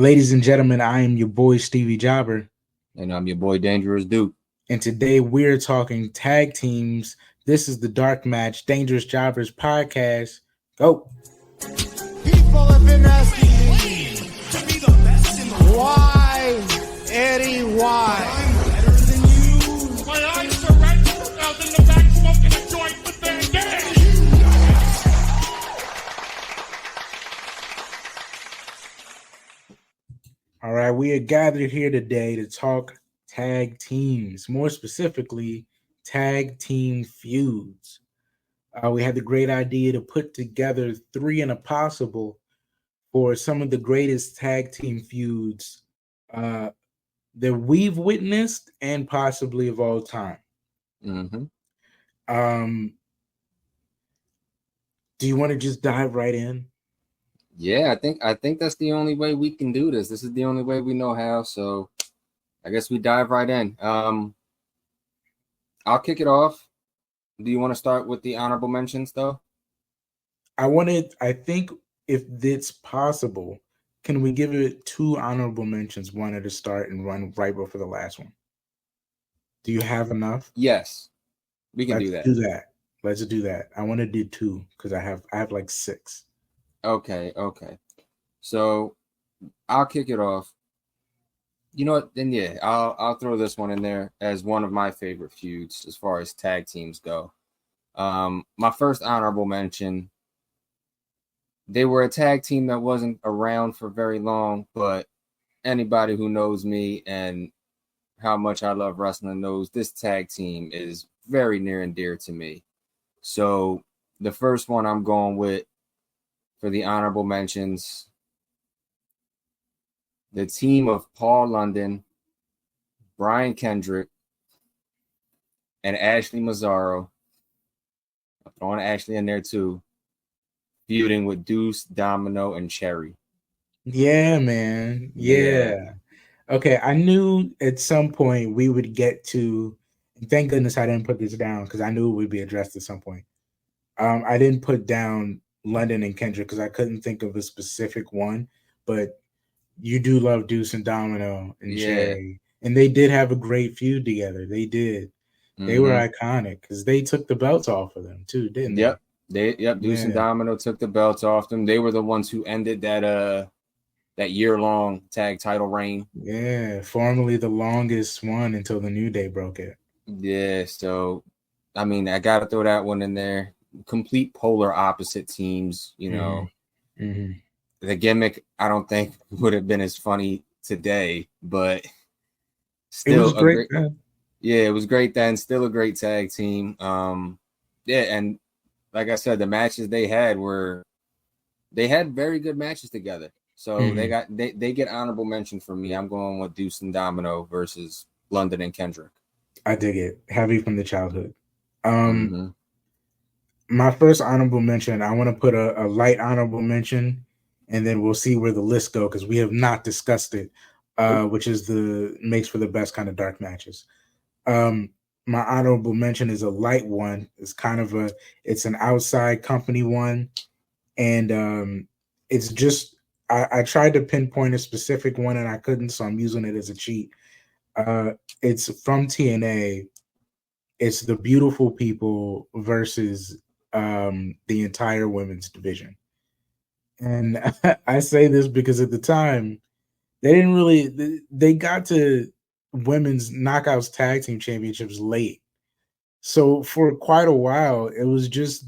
Ladies and gentlemen, I am your boy Stevie Jobber, And I'm your boy Dangerous Duke. and today we're talking tag teams. This is the Dark Match Dangerous Jobbers podcast. Go. People have been asking me, why, Eddie, why? My eyes are red. I was in the back smoking a joint with Van Dam. All right, we are gathered here today to talk tag teams, more specifically, tag team feuds. We had the great idea to put together three and a possible for some of the greatest tag team feuds that we've witnessed and possibly of all time. Mm-hmm. Do you want to just dive right in? Yeah, I think that's the only way we can do this. This is the only way we know how. So I guess we dive right in. I'll kick it off. Do you want to start with the honorable mentions though? I think if it's possible, can we give it two honorable mentions, one at the start and one right before the last one? Do you have enough? Yes, we can Let's do that. do that. Let's do that. I want to do two because I have like six. Okay. So I'll kick it off. You know what? Then yeah, I'll throw this one in there as one of my favorite feuds as far as tag teams go. My first honorable mention. They were a tag team that wasn't around for very long, but anybody who knows me and how much I love wrestling knows this tag team is very near and dear to me. So the first one I'm going with for the honorable mentions, the team of Paul London, Brian Kendrick, and Ashley Mazzaro. I'm throwing Ashley in there too, feuding with Deuce, Domino, and Cherry. Yeah, man. Yeah. Okay, I knew at some point we would get to. Thank goodness I didn't put this down because I knew it would be addressed at some point. I didn't put down London and Kendrick because I couldn't think of a specific one, but you do love Deuce and Domino and Cherry, and they did have a great feud together. They did. They were iconic because they took the belts off of them too, didn't they? Deuce and Domino took the belts off them. They were the ones who ended that year-long tag title reign. Yeah, formerly the longest one until the New Day broke it. Yeah, so I mean, I got to throw that one in there. Complete polar opposite teams, you know. Mm-hmm. The gimmick, I don't think would have been as funny today, but still it was great. Yeah, it was great then. Still a great tag team. Yeah, and like I said, the matches they had very good matches together. So they get honorable mention from me. I'm going with Deuce and Domino versus London and Kendrick. I dig it. Heavy from the childhood. My first honorable mention, I want to put a light honorable mention, and then we'll see where the list go because we have not discussed it, which is makes for the best kind of dark matches. My honorable mention is a light one. It's kind of it's an outside company one, and it's just I tried to pinpoint a specific one and I couldn't, so I'm using it as a cheat. It's from TNA. It's the Beautiful People versus the entire women's division. And I say this because at the time they got to women's knockouts tag team championships late. So for quite a while, it was just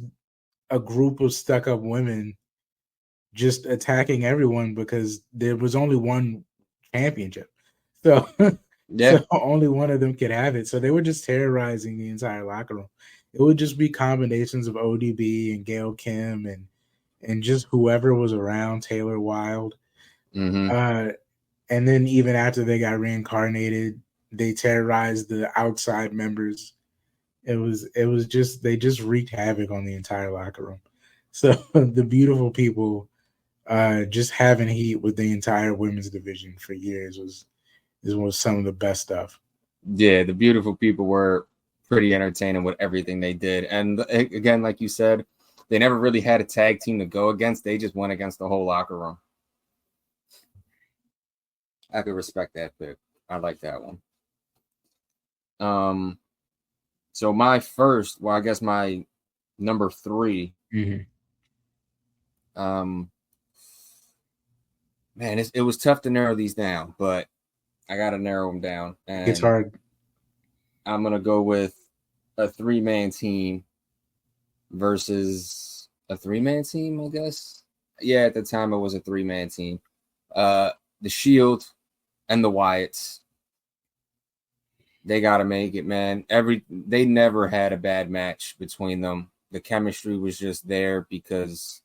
a group of stuck up women just attacking everyone because there was only one championship. So so only one of them could have it. So they were just terrorizing the entire locker room. It would just be combinations of ODB and Gail Kim and just whoever was around, Taylor Wilde. And then even after they got reincarnated, they terrorized the outside members. It was just they just wreaked havoc on the entire locker room. So the Beautiful People just having heat with the entire women's division for years was some of the best stuff. Yeah, the Beautiful People were pretty entertaining with everything they did. And again, like you said, they never really had a tag team to go against. They just went against the whole locker room. I could respect that pick. I like that one. So my first, well, I guess my number 3. Mhm. Man, it was tough to narrow these down, but I got to narrow them down. It's And hard. I'm going to go with a 3-man team versus a 3-man team, I guess. Yeah, at the time it was a 3-man team. The Shield and the Wyatts. They got to make it, man. They never had a bad match between them. The chemistry was just there because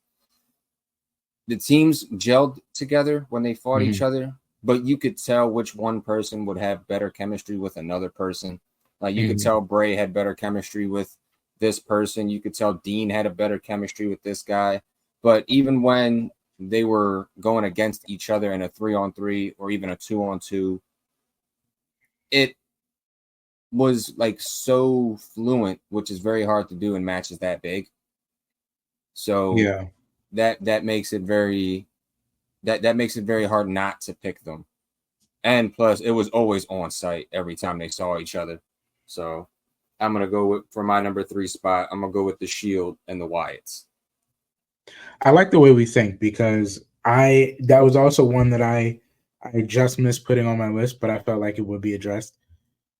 the teams gelled together when they fought each other, but you could tell which one person would have better chemistry with another person. Like you could tell Bray had better chemistry with this person. You could tell Dean had a better chemistry with this guy. But even when they were going against each other in a 3-on-3 or even a 2-on-2, it was like so fluent, which is very hard to do in matches that big. So Yeah. that makes it very hard not to pick them. And plus it was always on site every time they saw each other. So I'm gonna go with, for my number 3 spot, I'm gonna go with the Shield and the Wyatts. I like the way we think because that was also one that I just missed putting on my list, but I felt like it would be addressed.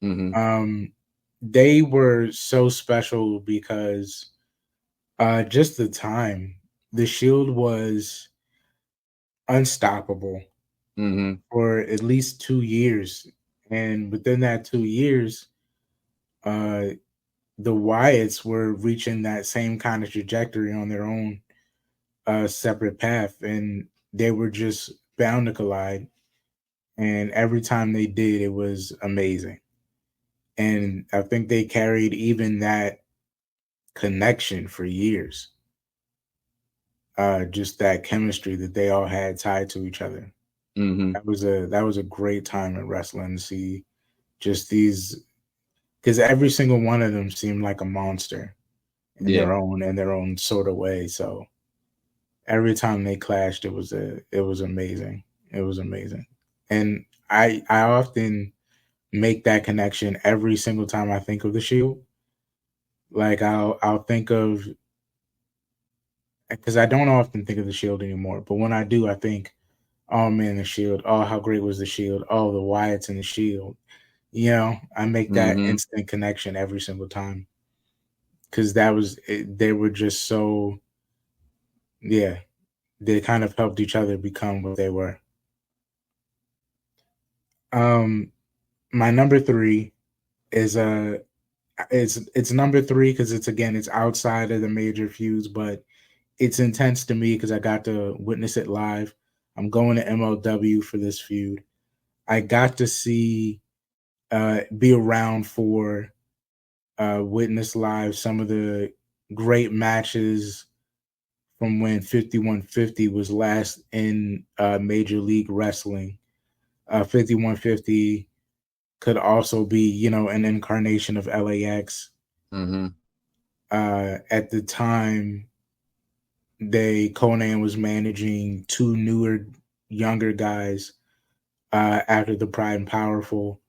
They were so special because just the time. The Shield was unstoppable for at least 2 years. And within that 2 years, the Wyatts were reaching that same kind of trajectory on their own separate path. And they were just bound to collide. And every time they did, it was amazing. And I think they carried even that connection for years. Just that chemistry that they all had tied to each other. That was a great time in wrestling to see just these, because every single one of them seemed like a monster in their own sort of way. So every time they clashed, it was amazing. It was amazing, and I often make that connection every single time I think of the Shield. Like I'll think of, because I don't often think of the Shield anymore, but when I do, I think, oh man, the Shield. Oh, how great was the Shield? Oh, the Wyatts and the Shield. You know, I make that instant connection every single time because they were just so, yeah, they kind of helped each other become what they were. My number 3 is it's number 3 because it's outside of the major feuds, but it's intense to me because I got to witness it live. I'm going to MLW for this feud. I got to be around for witness live some of the great matches from when 5150 was last in Major League Wrestling. 5150 could also be, an incarnation of LAX. At the time, Conan was managing 2 newer, younger guys after the Pride and Powerful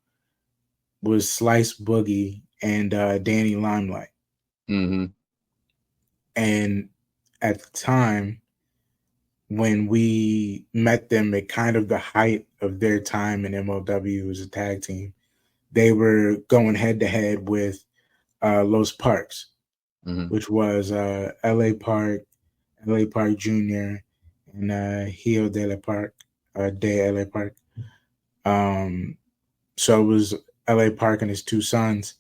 was Slice Boogie and Danny Limelight. And at the time, when we met them at kind of the height of their time in MLW as a tag team, they were going head to head with Los Parks, which was LA Park Jr., and Hio de la Park, de LA Park. So it was LA Park and his 2 sons,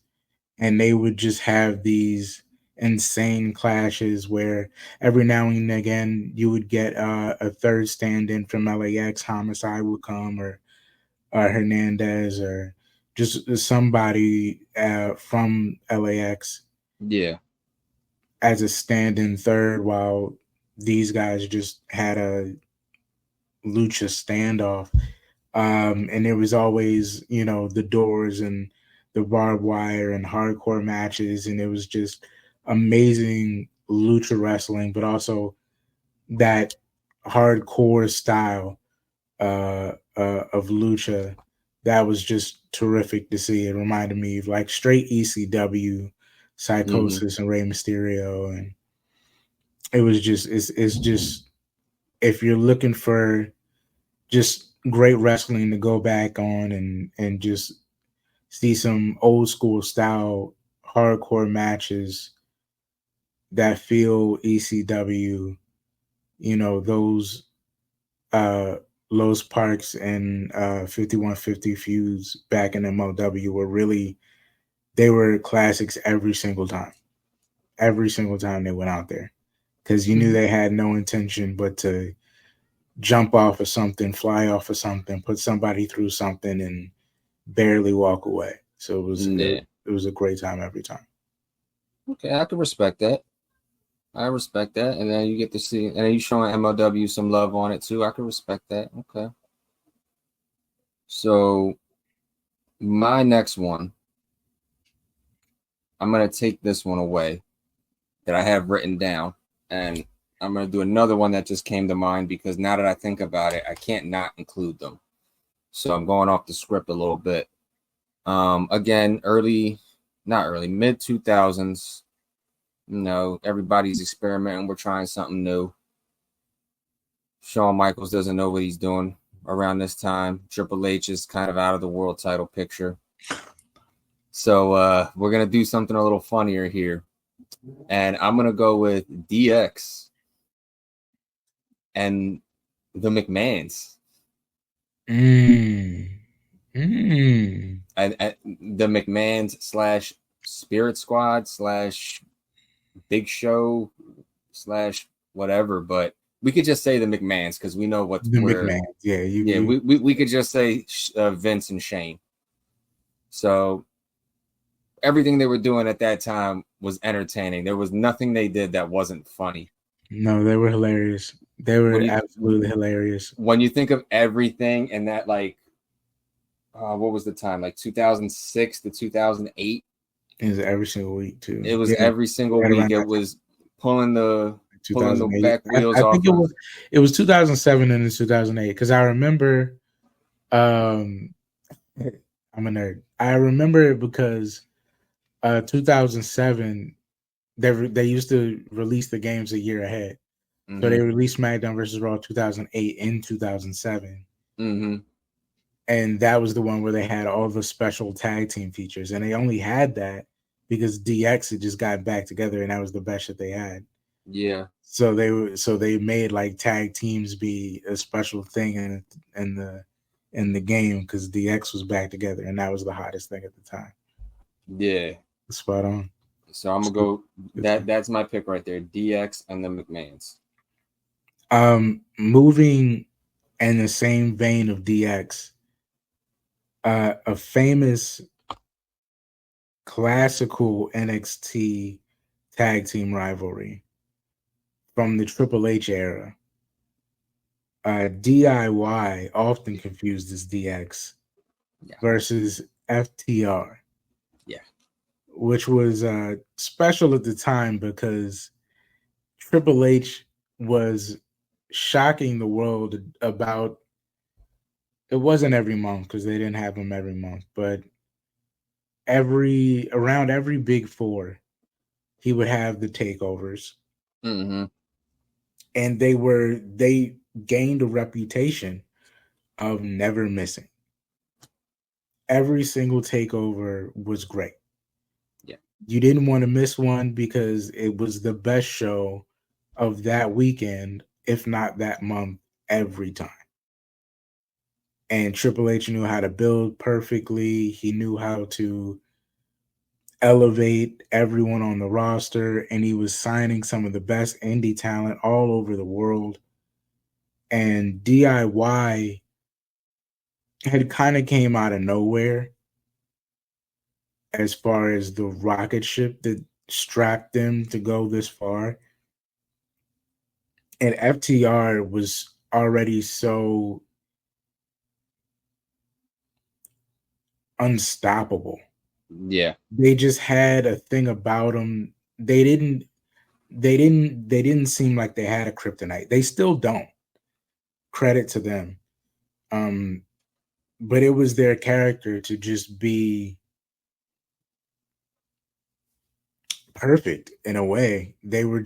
and they would just have these insane clashes where every now and again you would get a third stand-in from LAX. Homicide would come, or Hernandez, or just somebody from LAX as a stand-in third, while these guys just had a lucha standoff. And it was always, the doors and the barbed wire and hardcore matches, and it was just amazing lucha wrestling, but also that hardcore style of lucha. That was just terrific to see. It reminded me of like straight ECW, Psychosis, and Rey Mysterio, and it was just it's just if you're looking for just great wrestling to go back on and just see some old school style hardcore matches that feel ECW, you know, those Los Parks and 5150 feuds back in MLW were really, they were classics every single time. Every single time they went out there. Because you knew they had no intention but to jump off of something, fly off of something, put somebody through something, and barely walk away. So it was a great time every time. Okay, I can respect that. I respect that. And then you get to see, and then you showing MLW some love on it too. I can respect that. Okay. So my next one, I'm going to take this one away that I have written down. And I'm going to do another one that just came to mind because now that I think about it, I can't not include them. So I'm going off the script a little bit. Again, mid 2000s. You know, everybody's experimenting. We're trying something new. Shawn Michaels doesn't know what he's doing around this time. Triple H is kind of out of the world title picture. So we're going to do something a little funnier here. And I'm going to go with DX and the McMahons. And The McMahons / Spirit Squad / Big Show / whatever, but we could just say the McMahons because we know what McMahons. Yeah, we could just say Vince and Shane. So everything they were doing at that time was entertaining. There was nothing they did that wasn't funny. No, they were hilarious. They were absolutely hilarious. When you think of everything and that, like, what was the time? Like 2006 to 2008. It was every single week too. It was every single week. It was pulling the back wheels off. I think it was 2007 and then 2008 because I remember. I'm a nerd. I remember it because 2007 they used to release the games a year ahead. So they released SmackDown versus Raw 2008 in 2007. And that was the one where they had all the special tag team features. And they only had that because DX had just gotten back together and that was the best that they had. Yeah. So they made like tag teams be a special thing in the game because DX was back together and that was the hottest thing at the time. Yeah. Spot on. So I'm gonna go that's my pick right there. DX and the McMahons. Moving in the same vein of DX, a famous classical NXT tag team rivalry from the Triple H era. DIY, often confused as DX, versus FTR. Yeah. Which was special at the time because Triple H was shocking the world about, it wasn't every month because they didn't have them every month, but around every big four, he would have the takeovers. And they gained a reputation of never missing. Every single takeover was great. Yeah. You didn't want to miss one because it was the best show of that weekend, if not that month, every time. And Triple H knew how to build perfectly. He knew how to elevate everyone on the roster, and he was signing some of the best indie talent all over the world. And DIY had kind of came out of nowhere as far as the rocket ship that strapped them to go this far. And FTR was already so unstoppable. Yeah. They just had a thing about them. They didn't seem like they had a kryptonite. They still don't. Credit to them. But it was their character to just be perfect in a way. They were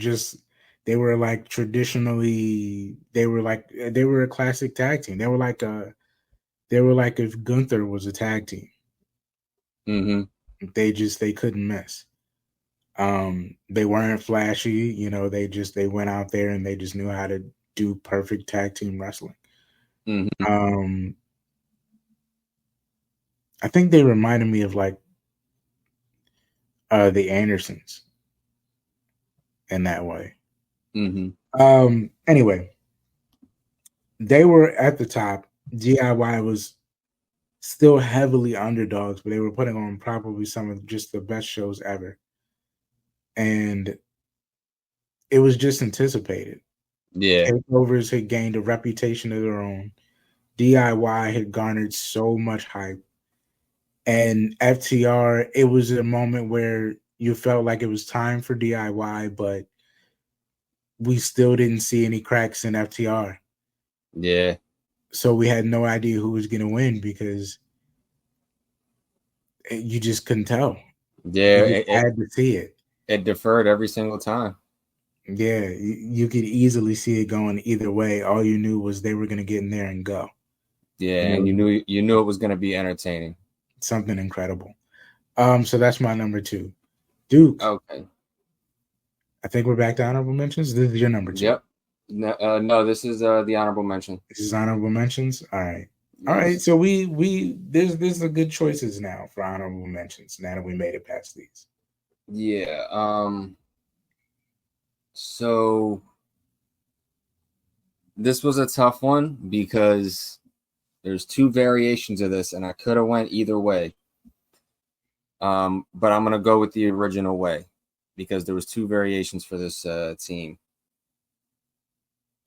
like traditionally, they were a classic tag team. They were like if Gunther was a tag team. Mm-hmm. They couldn't miss. They weren't flashy, they went out there and they just knew how to do perfect tag team wrestling. Mm-hmm. I think they reminded me of like the Andersons in that way. Mm-hmm. Anyway, they were at the top. DIY was still heavily underdogs, but they were putting on probably some of just the best shows ever. And it was just anticipated. Yeah. Takeovers had gained a reputation of their own. DIY had garnered so much hype. And FTR, it was a moment where you felt like it was time for DIY, but we still didn't see any cracks in FTR. Yeah. So we had no idea who was going to win because you just couldn't tell. Yeah. You just had to see it. It deferred every single time. Yeah, you could easily see it going either way. All you knew was they were going to get in there and go. Yeah, and you knew it was going to be entertaining. Something incredible. So that's my number 2. Duke. Okay. I think we're back to honorable mentions. This is your number 2. Yep. No, this is the honorable mention. This is honorable mentions. All right. Yes. All right. So there's a good choices now for honorable mentions now that we made it past these. Yeah. So this was a tough one because there's 2 variations of this, and I could have went either way. But I'm gonna go with the original way because there was 2 variations for this team,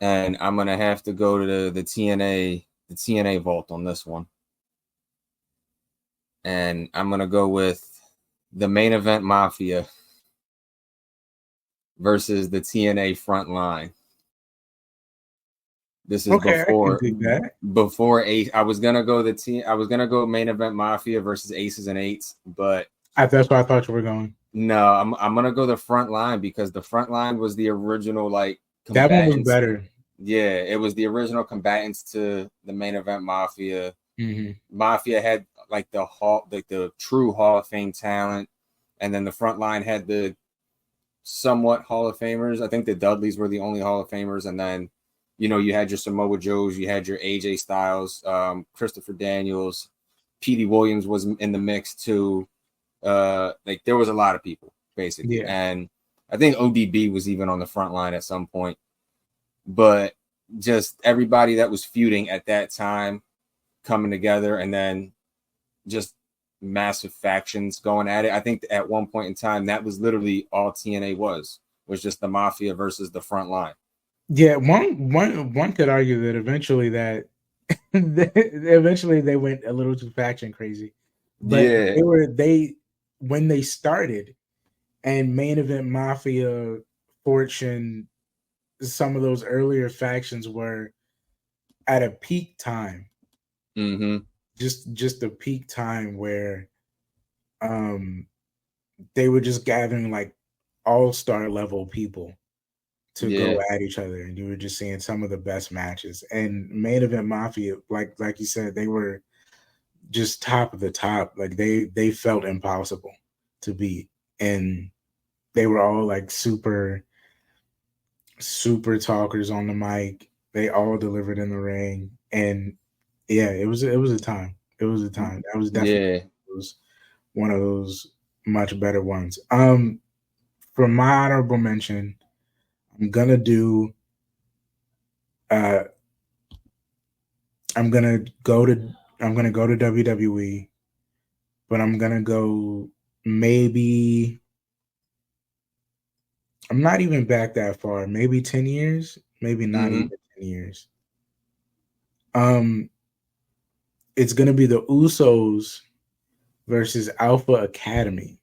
and I'm gonna have to go to the TNA vault on this one, and I'm gonna go with the Main Event Mafia versus the TNA Front Line. This is before Ace. I was gonna go Main Event Mafia versus Aces and Eights, but that's where I thought you were going. No, I'm gonna go the Front Line because the Front Line was the original that one was better. Yeah, it was the original combatants to the Main Event Mafia. Mm-hmm. Mafia had the true Hall of Fame talent, and then the Front Line had the somewhat Hall of Famers. I think the Dudleys were the only Hall of Famers, and then you had your Samoa Joes, you had your AJ Styles, Christopher Daniels, Petey Williams was in the mix too. There was a lot of people basically, and I think ODB was even on the Front Line at some point. But just everybody that was feuding at that time coming together, and then just massive factions going at it. I think at one point in time that was literally all TNA was just the Mafia versus the Front Line. Yeah, one could argue that eventually they went a little too faction crazy. But when they started and Main Event Mafia, Fortune, some of those earlier factions were at a peak time. Mm-hmm. Just a peak time where they were just gathering like all-star level people to go at each other, and you were just seeing some of the best matches. And Main Event Mafia, like you said, they were just top of the top. Like they felt impossible to beat, and they were all like super talkers on the mic. They all delivered in the ring, and yeah, it was a time. It was a time. That was definitely one of those much better ones. For my honorable mention, I'm gonna go to WWE, but I'm gonna go maybe. I'm not even back that far. Maybe 10 years. Maybe not even 10 years. It's gonna be the Usos versus Alpha Academy.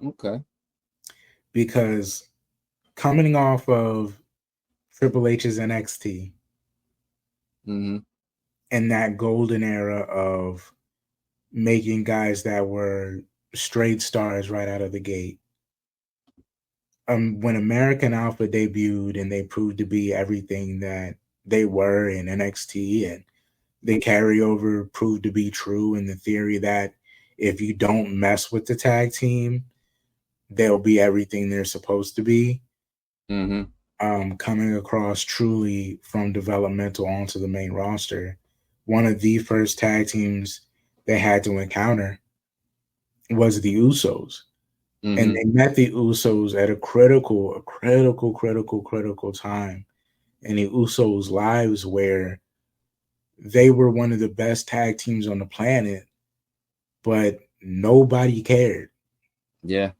Okay. Because coming off of Triple H's NXT, in that golden era of making guys that were straight stars right out of the gate. When American Alpha debuted and they proved to be everything that they were in NXT, and the carryover proved to be true in the theory that if you don't mess with the tag team, they'll be everything they're supposed to be. Coming across truly from developmental onto the main roster, one of the first tag teams they had to encounter was the Usos. And they met the Usos at a critical time in the Usos' lives, where they were one of the best tag teams on the planet, but nobody cared. Yeah.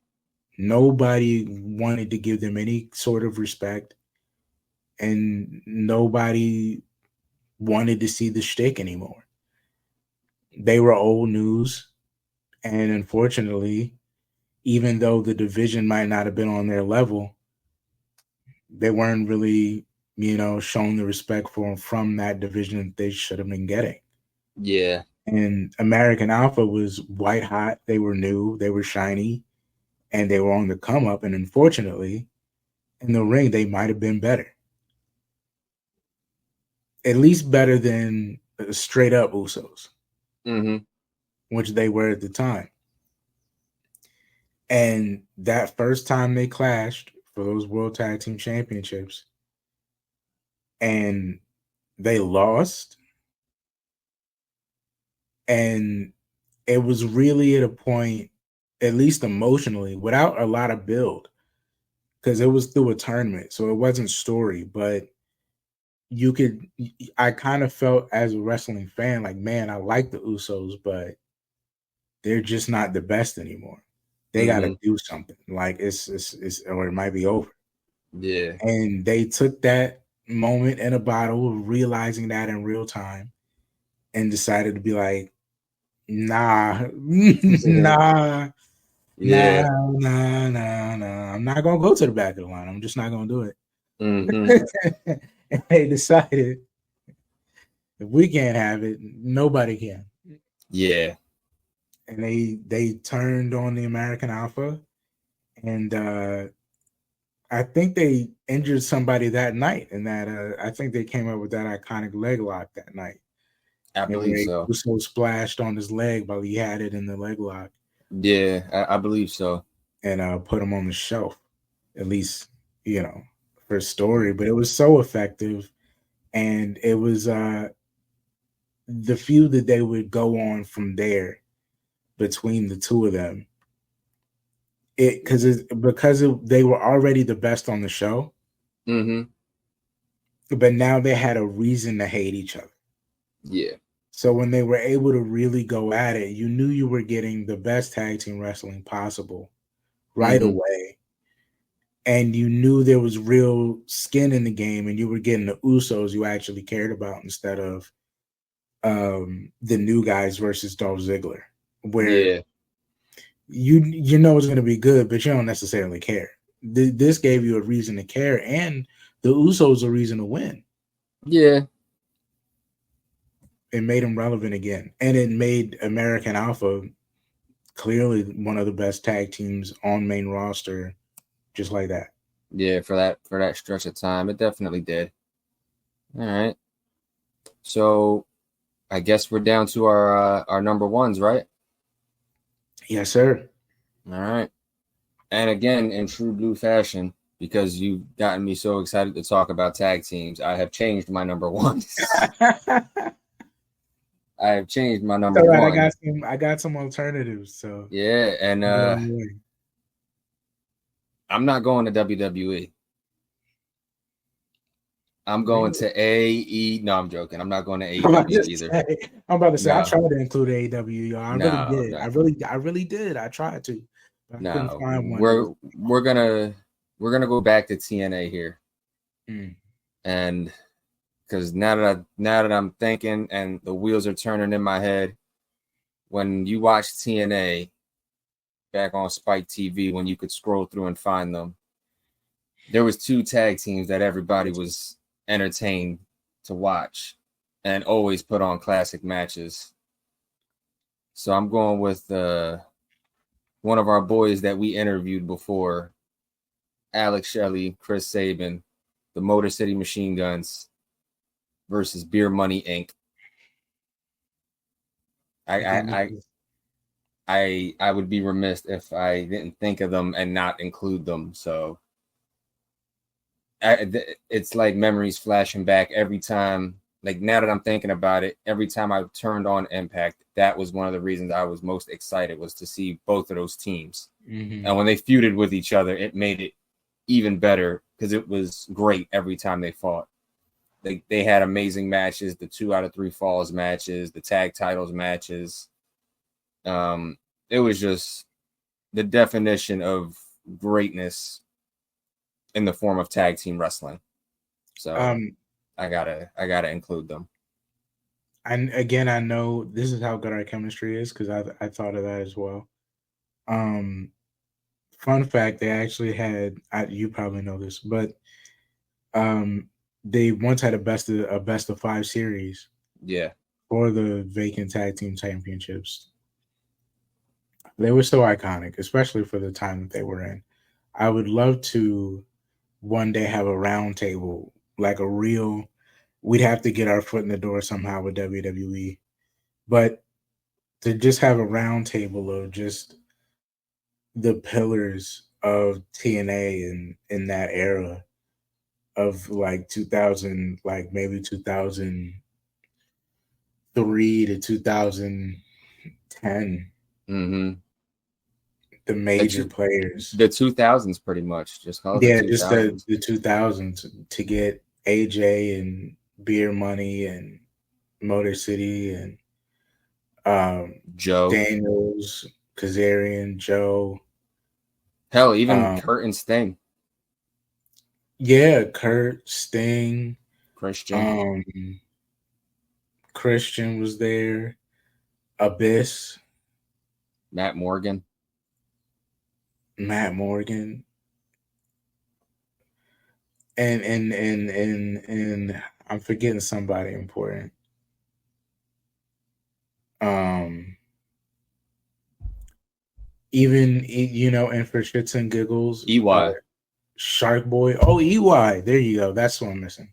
Nobody wanted to give them any sort of respect, and nobody wanted to see the shtick anymore. They were old news, and unfortunately, even though the division might not have been on their level, they weren't really, shown the respect from that division that they should have been getting. Yeah. And American Alpha was white hot. They were new, they were shiny, and they were on the come up. And unfortunately, in the ring, they might have been better. At least better than straight up Usos, which they were at the time. And that first time they clashed for those World Tag Team Championships, and they lost, and it was really at a point, at least emotionally, without a lot of build, because it was through a tournament, so it wasn't story, but I kind of felt as a wrestling fan like, man, I like the Usos, but they're just not the best anymore. They got to do something. Like it's or it might be over. Yeah. And they took that moment in a bottle of realizing that in real time and decided to be like, nah. Nah. I'm not gonna go to the back of the line. I'm just not gonna do it. And they decided, if we can't have it, nobody can. Yeah. And they turned on the American Alpha, and I think they injured somebody that night, and that I think they came up with that iconic leg lock that night. I believe so. Uso splashed on his leg while he had it in the leg lock. Yeah, I believe so. And put him on the shelf, at least, for story. But it was so effective, and it was the feud that they would go on from there between the two of them. Because they were already the best on the show, but now they had a reason to hate each other. Yeah. So when they were able to really go at it, you knew you were getting the best tag team wrestling possible right away. And you knew there was real skin in the game, and you were getting the Usos you actually cared about instead of the new guys versus Dolph Ziggler, where you know it's going to be good, but you don't necessarily care. This gave you a reason to care, and the Usos a reason to win. Yeah. It made them relevant again, and it made American Alpha clearly one of the best tag teams on main roster, just like that. Yeah, for that stretch of time, it definitely did. All right, so I guess we're down to our number ones, right? Yes, sir. All right, and again, in true blue fashion, because you've gotten me so excited to talk about tag teams, I have changed my number ones. I have changed my number one. I got some alternatives. So yeah, and I'm not going to WWE. I'm going to AE. No, I'm joking. I'm not going to AEW either. I'm about to say, I tried to include AEW, y'all. I really did. I tried to. But I couldn't find one. We're gonna go back to TNA here, and because now that I'm thinking and the wheels are turning in my head, when you watch TNA back on Spike TV, when you could scroll through and find them, there was two tag teams that everybody was entertained to watch, and always put on classic matches. So I'm going with one of our boys that we interviewed before, Alex Shelley, Chris Sabin, the Motor City Machine Guns versus Beer Money Inc. I would be remiss if I didn't think of them and not include them. So it's like memories flashing back every time. Like now that I'm thinking about it, every time I turned on Impact, that was one of the reasons I was most excited, was to see both of those teams. Mm-hmm. And when they feuded with each other, it made it even better because it was great every time they fought. They had amazing matches, the 2 out of 3 falls matches, the tag titles matches. It was just the definition of greatness in the form of tag team wrestling. So I gotta include them. And again, I know this is how good our chemistry is because I thought of that as well. Fun fact: they actually had, you probably know this, but they once had a best of 5 series. Yeah, for the vacant tag team championships. They were so iconic, especially for the time that they were in. I would love to one day have a round table, like a real. We'd have to get our foot in the door somehow with WWE, but to just have a round table of just the pillars of TNA in that era of like 2000, like maybe 2003 to 2010. Mm-hmm. The major players. The 2000s, pretty much. Just call it the 2000s. Just the 2000s to get AJ and Beer Money and Motor City and Joe Daniels, Kazarian, Joe. Hell, even Kurt and Sting. Yeah, Kurt, Sting, Christian. Christian was there. Abyss. Matt Morgan. And I'm forgetting somebody important. Even and for shits and giggles, EY, Shark Boy. Oh, EY. There you go. That's what I'm missing.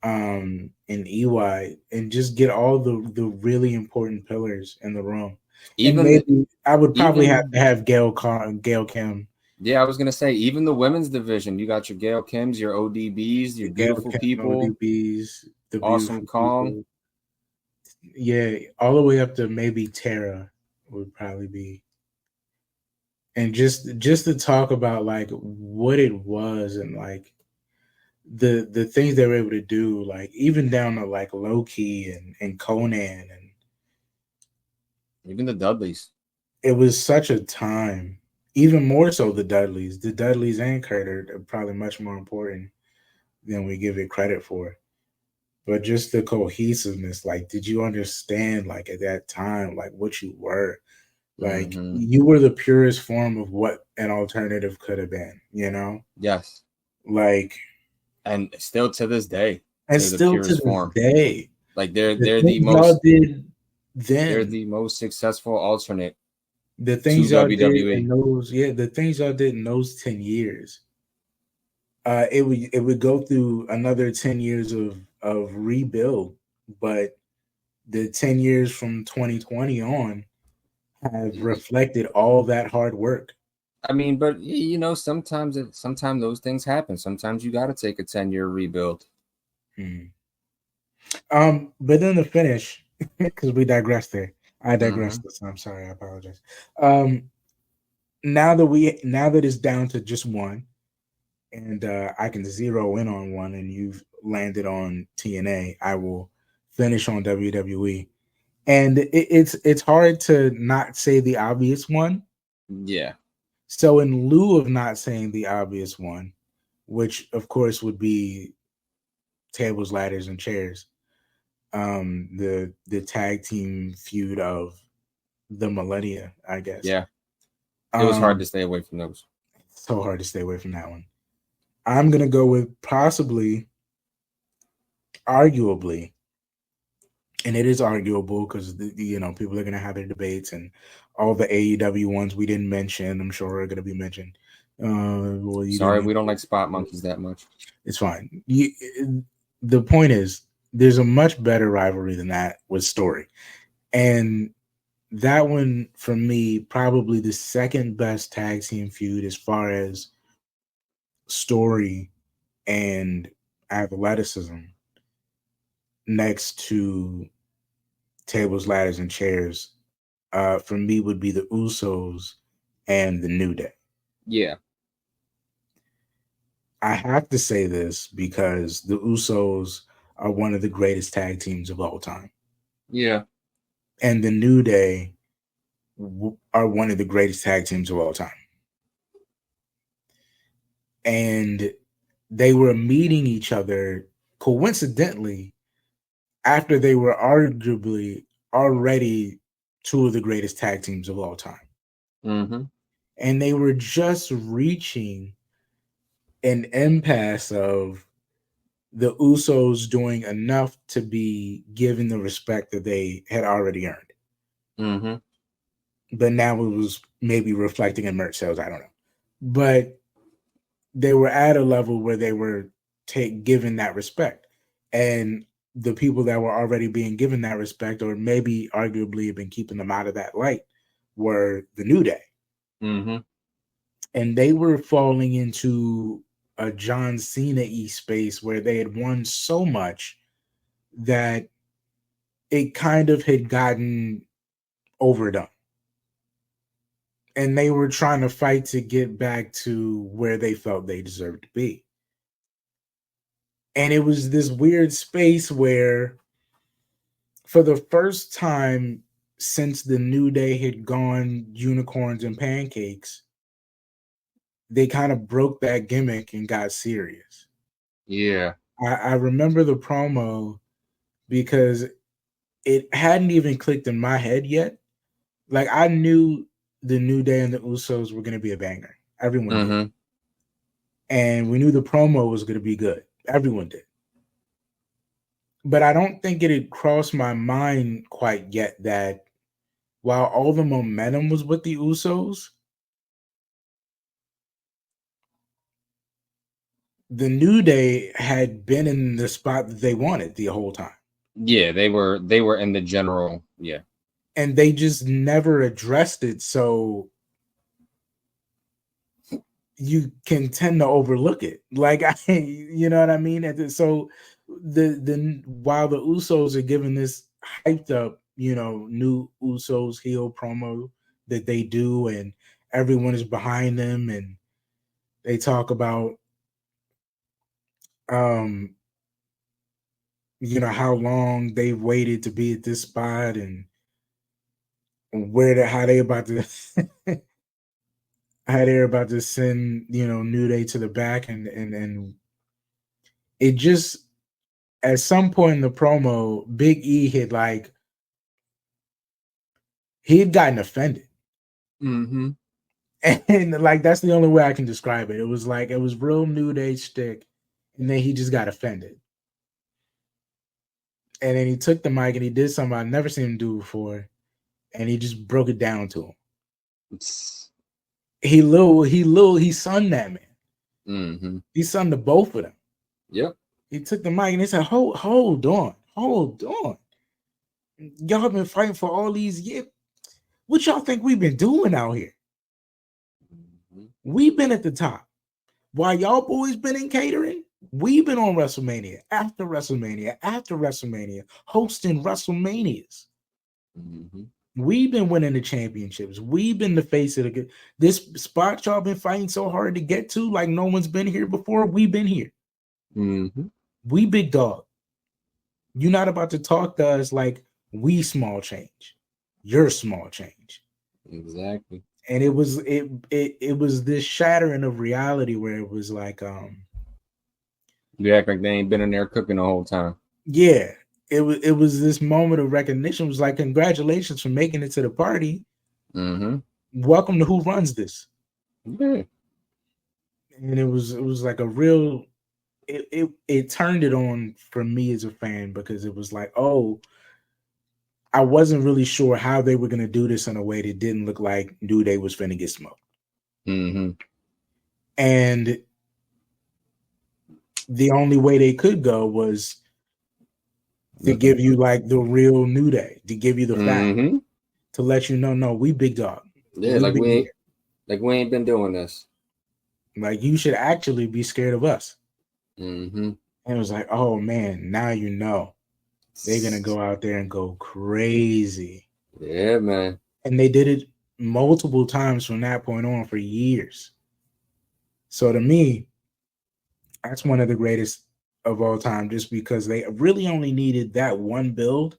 And EY, and just get all the really important pillars in the room. Even maybe I would probably have to have Gail Kim. Yeah, I was gonna say even the women's division. You got your Gail Kims, your ODBs, your beautiful people, ODBs, the Awesome Kong. Yeah, all the way up to maybe Tara would probably be. And just to talk about like what it was and like the things they were able to do, like even down to like Low-Key and Conan and even the Dudleys. It was such a time. Even more so the Dudleys. The Dudleys and Kurt are probably much more important than we give it credit for. But just the cohesiveness, like, did you understand, like, at that time, like, what you were? Like, you were the purest form of what an alternative could have been, you know? Yes. Like, and still to this day. And still to this day. Like, they're the most... They're the most successful alternate. The things y'all did in those, the things y'all did in those 10 years. It would go through another 10 years of rebuild, but the 10 years from 2020 on have reflected all that hard work. I mean, but sometimes those things happen. Sometimes you got to take a 10-year rebuild. But then the finish, because we digressed there. I digressed this. I'm sorry. I apologize. Now that it's down to just one, and I can zero in on one, and you've landed on TNA, I will finish on WWE. And it's hard to not say the obvious one. Yeah. So in lieu of not saying the obvious one, which of course would be tables, ladders, and chairs. The tag team feud of the millennia, I guess. Yeah. It was hard to stay away from those. So hard to stay away from that one. I'm gonna go with possibly, arguably, and it is arguable because people are going to have their debates, and all the AEW ones we didn't mention, I'm sure are going to be mentioned. Well, you Sorry, didn't. we don't like spot monkeys that much. It's fine. The point is, there's a much better rivalry than that with story, and that one for me probably the second best tag team feud as far as story and athleticism, next to tables, ladders, and chairs. For me, would be the Usos and the New Day. Yeah. I have to say this because the Usos are one of the greatest tag teams of all time. Yeah. And the New Day are one of the greatest tag teams of all time. And they were meeting each other coincidentally after they were arguably already two of the greatest tag teams of all time. Mm-hmm. And they were just reaching an impasse of the Usos doing enough to be given the respect that they had already earned. Mm-hmm. But now it was maybe reflecting in merch sales. I don't know. But they were at a level where they were given that respect. And the people that were already being given that respect, or maybe arguably have been keeping them out of that light, were the New Day. Mm-hmm. And they were falling into a John Cena-y space where they had won so much that it kind of had gotten overdone. And they were trying to fight to get back to where they felt they deserved to be. And it was this weird space where, for the first time since the New Day had gone unicorns and pancakes, they kind of broke that gimmick and got serious. Yeah. I remember the promo because it hadn't even clicked in my head yet. Like, I knew the New Day and the Usos were going to be a banger. Everyone did. Mm-hmm. And we knew the promo was going to be good. Everyone did. But I don't think it had crossed my mind quite yet that while all the momentum was with the Usos, the New Day had been in the spot that they wanted the whole time. Yeah, they were in the general, yeah. And they just never addressed it, so you can tend to overlook it. Like, you know what I mean? And so the while the Usos are giving this hyped up, new Usos heel promo that they do, and everyone is behind them, and they talk about how long they've waited to be at this spot, and how they about to how they're about to send New Day to the back, and it just, at some point in the promo, Big E had he had gotten offended. Mm-hmm. And like, that's the only way I can describe it. It was real New Day shtick, and then he just got offended. And then he took the mic and he did something I've never seen him do before, and he just broke it down to him. He sunned that man. Mm-hmm. He sunned the both of them. Yep. He took the mic and he said, hold on. Y'all been fighting for all these years. What y'all think we've been doing out here? Mm-hmm. We've been at the top. While y'all boys been in catering, we've been on WrestleMania after WrestleMania after WrestleMania, hosting WrestleManias. Mm-hmm. We've been winning the championships. We've been the face of this spot y'all been fighting so hard to get to, like no one's been here before. We've been here. Mm-hmm. We big dog. You're not about to talk to us like we small change. You're small change. Exactly. And it was this shattering of reality where it was like, you act like they ain't been in there cooking the whole time. Yeah. It was this moment of recognition. It was like, congratulations for making it to the party. Mm-hmm. Welcome to Who Runs This. Yeah. And it was like a real, it turned it on for me as a fan, because it was like, oh, I wasn't really sure how they were going to do this in a way that didn't look like New Day was finna get smoked. Mm-hmm. And the only way they could go was to give you like the real New Day, to give you the fact, to let you know, no, we big dog. Yeah, we ain't been doing this. Like you should actually be scared of us. Mm-hmm. And it was like, oh man, now you know they're gonna go out there and go crazy. Yeah, man. And they did it multiple times from that point on for years. So to me, that's one of the greatest of all time, just because they really only needed that one build.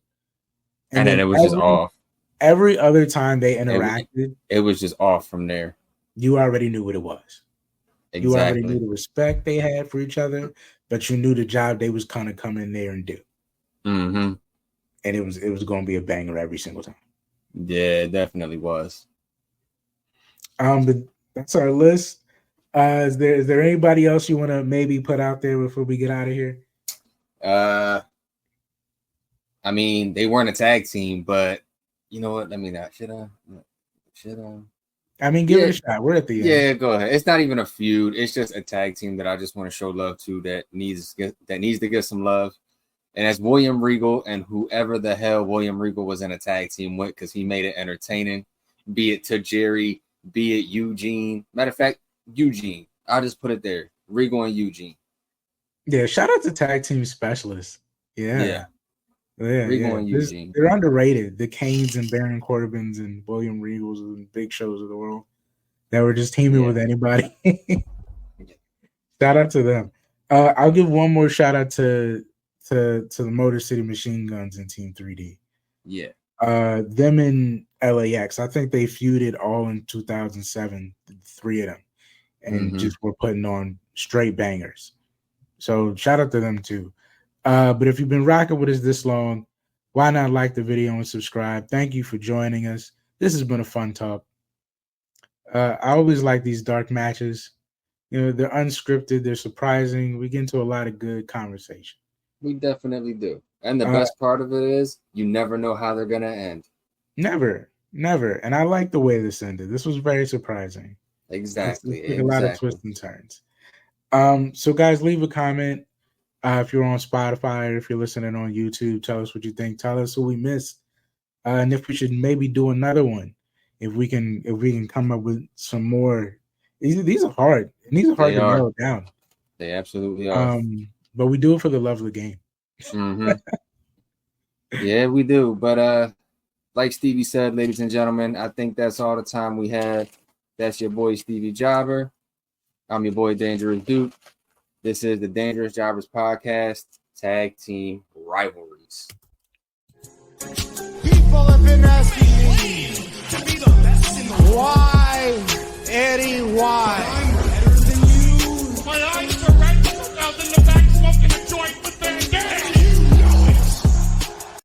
And then it was just off. Every other time they interacted, it was just off from there. You already knew what it was. Exactly. You already knew the respect they had for each other, but you knew the job they was kind of coming in there and do. Mm-hmm. And it was going to be a banger every single time. Yeah, it definitely was. But that's our list. Is there anybody else you want to maybe put out there before we get out of here? I mean, they weren't a tag team, but you know what? Let me not. Should I? I mean, give it a shot. We're at the end. Yeah, go ahead. It's not even a feud. It's just a tag team that I just want to show love to that needs to get some love. And that's William Regal and whoever the hell William Regal was in a tag team with, because he made it entertaining. Be it Tajiri, be it Eugene. Matter of fact, Eugene. I'll just put it there. Regal and Eugene. Yeah, shout out to tag team specialists. Yeah. Regal and Eugene. They're underrated. The Canes and Baron Corbins and William Regals and big shows of the world that were just teaming with anybody. Shout out to them. I'll give one more shout out to the Motor City Machine Guns and Team 3D. Yeah. Them in LAX. I think they feuded all in 2007, the three of them, and just were putting on straight bangers. So shout out to them too. But if you've been rocking with us this long, why not like the video and subscribe? Thank you for joining us. This has been a fun talk. I always like these dark matches. You know, they're unscripted, they're surprising. We get into a lot of good conversation. We definitely do. And the best part of it is you never know how they're going to end. Never. And I like the way this ended. This was very surprising. Exactly. A lot of twists and turns. So guys, leave a comment. If you're on Spotify or if you're listening on YouTube, tell us what you think. Tell us who we missed. And if we should maybe do another one. If we can come up with some more. These are hard. And these are hard to narrow down. They absolutely are. But we do it for the love of the game. Mm-hmm. Yeah, we do. But like Stevie said, ladies and gentlemen, I think that's all the time we had. That's your boy Stevie Jobber. I'm your boy Dangerous Duke. This is the Dangerous Jobbers Podcast, Tag Team Rivalries. People have been asking me, why, Eddie, why?